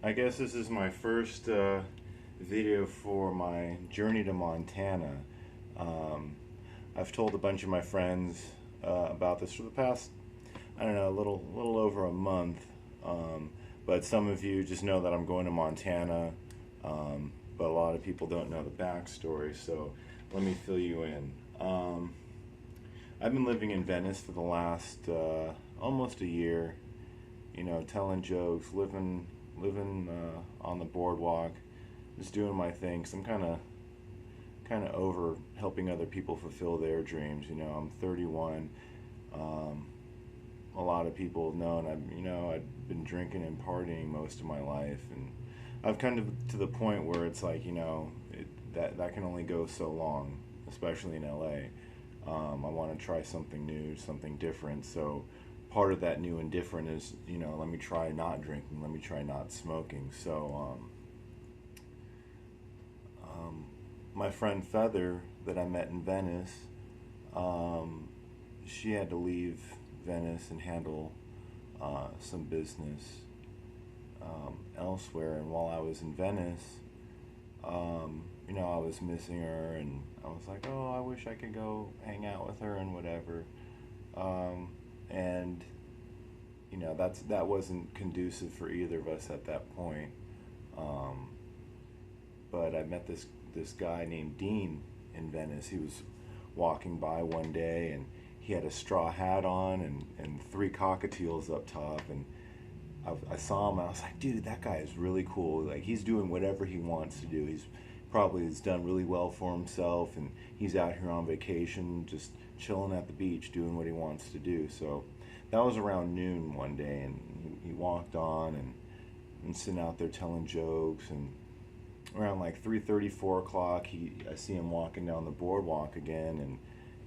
I guess this is my first video for my journey to Montana. Um, I've told a bunch of my friends about this for the past, I don't know, a little over a month. Um, but some of you just know that I'm going to Montana, but a lot of people don't know the backstory. So let me fill you in. I've been living in Venice for the last almost a year. You know, telling jokes, living on the boardwalk, just doing my thing. 'Cause I'm kind of over helping other people fulfill their dreams. You know, I'm 31. Um, a lot of people have known I've been drinking and partying most of my life, and I've kind of to the point where it's like that can only go so long, especially in LA. I want to try something new, something different. So part of that new and different is, let me try not drinking, let me try not smoking. So my friend Feather that I met in Venice, um, she had to leave Venice and handle some business elsewhere. And while I was in Venice, I was missing her, and I was like, oh, I wish I could go hang out with her and whatever. And that wasn't conducive for either of us at that point. Um, but I met this guy named Dean in Venice. He was walking by one day, and he had a straw hat on and three cockatiels up top, and I saw him and I was like, dude, that guy is really cool. Like, he's doing whatever he wants to do. He's probably has done really well for himself, and he's out here on vacation, just chilling at the beach, doing what he wants to do. So that was around noon one day, and he walked on, and I'm sitting out there telling jokes, and around like 3:30, 4 o'clock, I see him walking down the boardwalk again,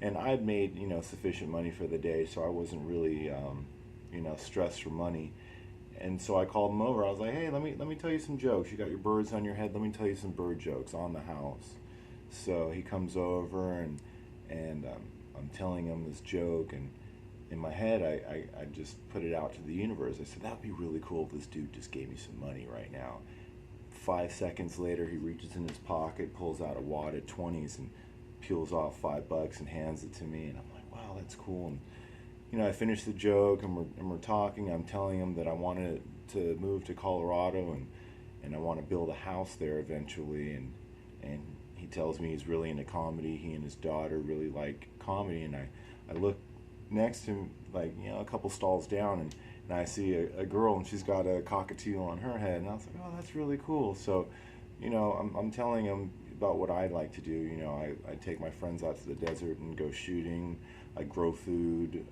and I'd made sufficient money for the day, so I wasn't really stressed for money. And so I called him over. I was like, hey, let me tell you some jokes. You got your birds on your head. Let me tell you some bird jokes on the house. So he comes over, and I'm telling him this joke, and in my head I just put it out to the universe. I said, that'd be really cool if this dude just gave me some money right now. 5 seconds later, he reaches in his pocket, pulls out a wad of 20s, and peels off $5 and hands it to me. And I'm like, wow, that's cool. And I finished the joke, and we're talking. I'm telling him that I wanted to move to Colorado, and I want to build a house there eventually. And he tells me he's really into comedy. He and his daughter really like comedy. And I look next to him, like, a couple stalls down, and I see a girl, and she's got a cockatiel on her head. And I was like, oh, that's really cool. So, I'm telling him about what I like to do. I take my friends out to the desert and go shooting. I grow food,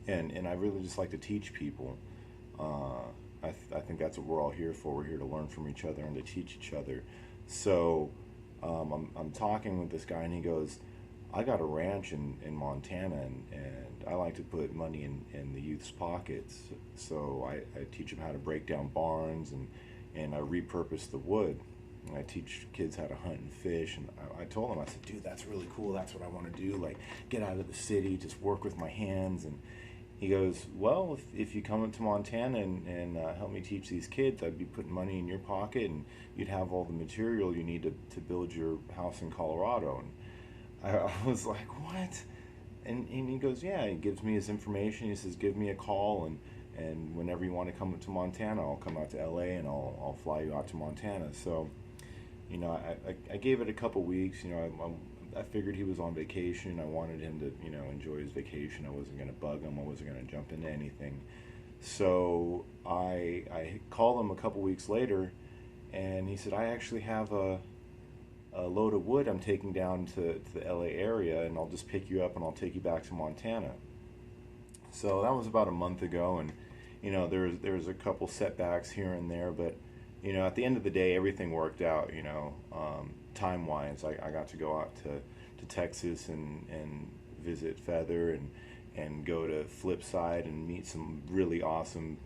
and I really just like to teach people. I think that's what we're all here for. We're here to learn from each other and to teach each other. So I'm talking with this guy, and he goes, I got a ranch in Montana, and I like to put money in the youth's pockets. So I teach them how to break down barns, and I repurpose the wood. I teach kids how to hunt and fish, and I told him, I said, dude, that's really cool. That's what I want to do. Like, get out of the city, just work with my hands. And he goes, well, if you come into Montana and help me teach these kids, I'd be putting money in your pocket, and you'd have all the material you need to build your house in Colorado. And I was like, what? And he goes, yeah. He gives me his information. He says, give me a call, and whenever you want to come to Montana, I'll come out to LA, and I'll fly you out to Montana. So I gave it a couple weeks. I figured he was on vacation. I wanted him to, enjoy his vacation. I wasn't going to bug him. I wasn't going to jump into anything. So I called him a couple weeks later, and he said, I actually have a load of wood I'm taking down to the LA area, and I'll just pick you up and I'll take you back to Montana. So that was about a month ago, and there's a couple setbacks here and there, but at the end of the day, everything worked out. Time wise, I got to go out to Texas and visit Feather, and go to Flipside and meet some really awesome,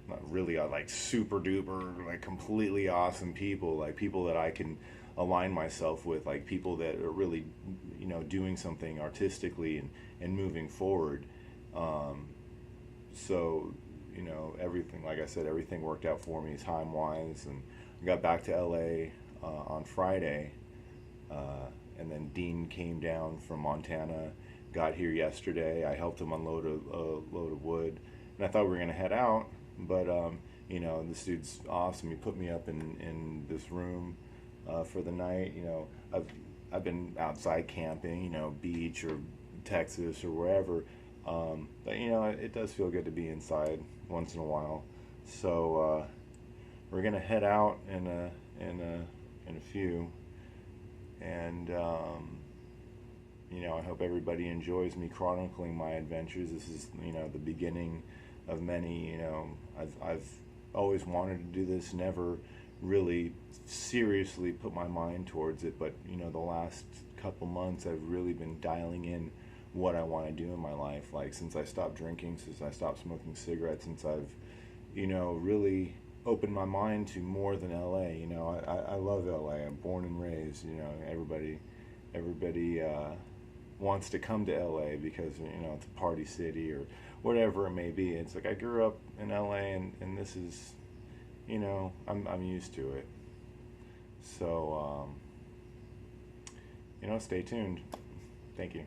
not really like super duper, like completely awesome people, like people that I can align myself with, like people that are really doing something artistically and moving forward. So you know, everything, like I said, everything worked out for me time-wise, and I got back to LA on Friday, and then Dean came down from Montana, got here yesterday. I helped him unload a load of wood, and I thought we were gonna head out, but you know, this dude's awesome. He put me up in this room for the night. You know, I've been outside camping, you know, beach or Texas or wherever, but you know, it does feel good to be inside once in a while. So we're gonna head out in a few, and you know, I hope everybody enjoys me chronicling my adventures. This is, you know, the beginning of many. You know, I've always wanted to do this, never really seriously put my mind towards it, but you know, the last couple months I've really been dialing in what I want to do in my life. Like, since I stopped drinking, since I stopped smoking cigarettes, since I've, you know, really opened my mind to more than LA. You know, I love LA. I'm born and raised. You know, everybody wants to come to LA because, you know, it's a party city or whatever it may be. It's like, I grew up in LA, and this is, you know, I'm used to it. So you know, stay tuned. Thank you.